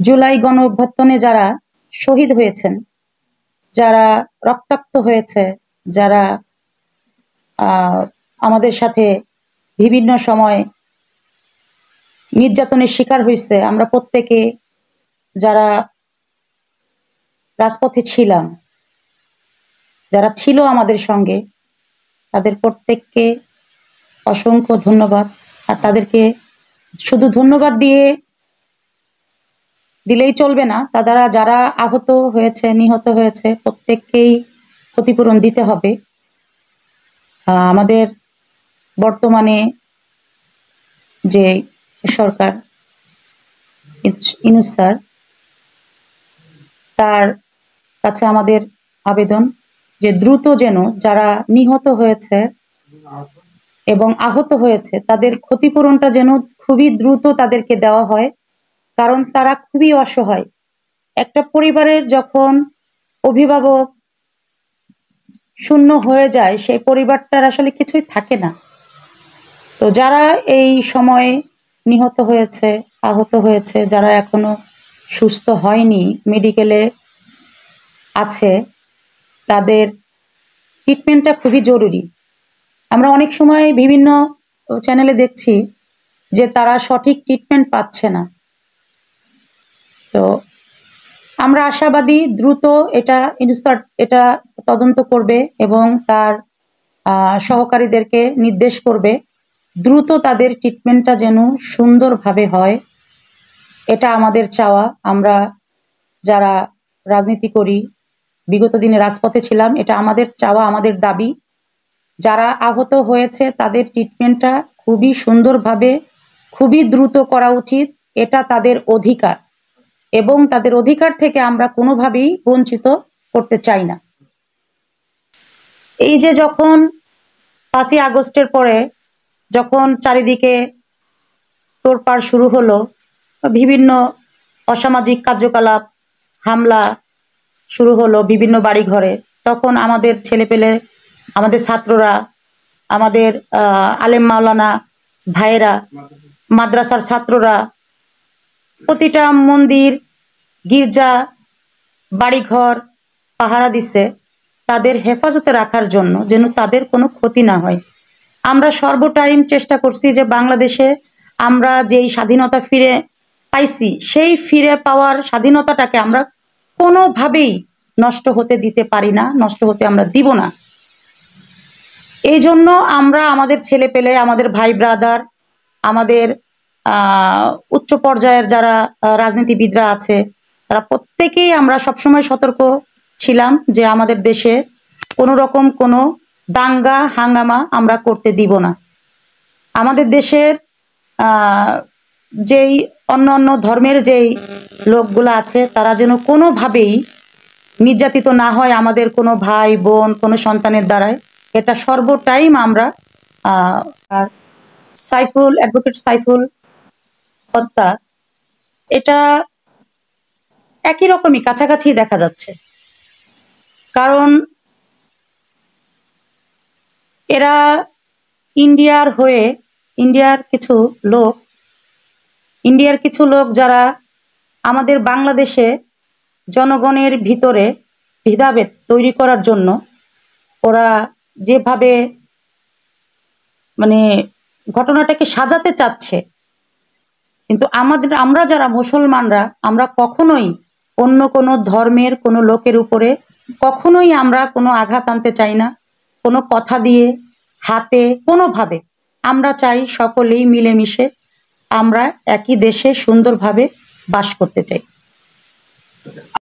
জুলাই গণ অভ্যুত্থানে যারা শহীদ হয়েছেন, যারা রক্তাক্ত হয়েছে, যারা আমাদের সাথে বিভিন্ন সময় নির্যাতনের শিকার হয়েছে, আমরা প্রত্যেকে যারা রাজপথে ছিলাম, যারা ছিল আমাদের সঙ্গে, তাদের প্রত্যেককে অসংখ্য ধন্যবাদ। আর তাদেরকে শুধু ধন্যবাদ দিলেই চলবে না, তারা যারা আহত হয়েছে, নিহত হয়েছে, প্রত্যেককেই ক্ষতিপূরণ দিতে হবে। আমাদের বর্তমানে যে সরকার ইউনূস স্যার, তার কাছে আমাদের আবেদন যে দ্রুত যেন যারা নিহত হয়েছে এবং আহত হয়েছে তাদের ক্ষতিপূরণটা যেন খুবই দ্রুত তাদেরকে দেওয়া হয়, কারণ তারা খুবই অসহায়। একটা পরিবারের যখন অভিভাবক শূন্য হয়ে যায়, সেই পরিবারটার আসলে কিছুই থাকে না। তো যারা এই সময়ে নিহত হয়েছে, আহত হয়েছে, যারা এখনো সুস্থ হয়নি, মেডিকেলে আছে, তাদের ট্রিটমেন্টটা খুবই জরুরি। আমরা অনেক সময় বিভিন্ন চ্যানেলে দেখছি যে তারা সঠিক ট্রিটমেন্ট পাচ্ছে না। তো আমরা আশাবাদী দ্রুত এটা তদন্ত করবে এবং তার সহকারীদেরকে নির্দেশ করবে দ্রুত তাদের ট্রিটমেন্টটা যেন সুন্দরভাবে হয়। এটা আমাদের চাওয়া। আমরা যারা রাজনীতি করি, বিগত দিনে রাজপথে ছিলাম, এটা আমাদের চাওয়া, আমাদের দাবি। যারা আহত হয়েছে তাদের ট্রিটমেন্টটা খুবই সুন্দরভাবে, খুবই দ্রুত করা উচিত। এটা তাদের অধিকার এবং তাদের অধিকার থেকে আমরা কোনোভাবেই বঞ্চিত করতে চাই না। এই যে যখন 5ই আগস্টের পরে যখন চারিদিকে তোড়পাড় শুরু হলো, বিভিন্ন অসামাজিক কার্যকলাপ, হামলা শুরু হলো বিভিন্ন বাড়িঘরে, তখন আমাদের ছেলেপেলে, আমাদের ছাত্ররা, আমাদের আলেম মাওলানা ভাইয়েরা, মাদ্রাসার ছাত্ররা প্রতিটা মন্দির, গির্জা, বাড়িঘর পাহারা দিছে তাদের হেফাজতে রাখার জন্য, যেন তাদের কোনো ক্ষতি না হয়। আমরা সর্বটাইম চেষ্টা করছি যে বাংলাদেশে আমরা যেই স্বাধীনতা ফিরে পাইছি, সেই ফিরে পাওয়ার স্বাধীনতাটাকে আমরা কোনোভাবেই নষ্ট হতে দিতে পারি না, নষ্ট হতে আমরা দিব না। এই জন্য আমরা আমাদের ছেলে পেলে, আমাদের ভাই ব্রাদার, আমাদের উচ্চ পর্যায়ের যারা রাজনীতিবিদরা আছে, তারা প্রত্যেকেই আমরা সবসময় সতর্ক ছিলাম যে আমাদের দেশে কোনো রকম কোনো দাঙ্গা হাঙ্গামা আমরা করতে দিব না। আমাদের দেশের যেই অন্য ধর্মের যেই লোকগুলো আছে, তারা যেন কোনোভাবেই নির্যাতিত না হয় আমাদের কোনো ভাই বোন, কোনো সন্তানের দ্বারায়। এটা সর্বটাইম আমরা আর অ্যাডভোকেট সাইফুল হত্যা, এটা একই রকমই কাছাকাছি দেখা যাচ্ছে। কারণ এরা ইন্ডিয়ার কিছু লোক যারা আমাদের বাংলাদেশে জনগণের ভিতরে ভেদাভেদ তৈরি করার জন্য ওরা যেভাবে মানে ঘটনাটাকে সাজাতে চাচ্ছে, কিন্তু আমরা যারা মুসলমানরা, আমরা কখনোই অন্য কোনো ধর্মের কোনো লোকের উপরে কখনোই আমরা কোনো আঘাত আনতে চাই না, কোনো কথা দিয়ে, হাতে, কোনোভাবে। আমরা চাই সকলেই মিলেমিশে আমরা একই দেশে সুন্দরভাবে বাস করতে চাই।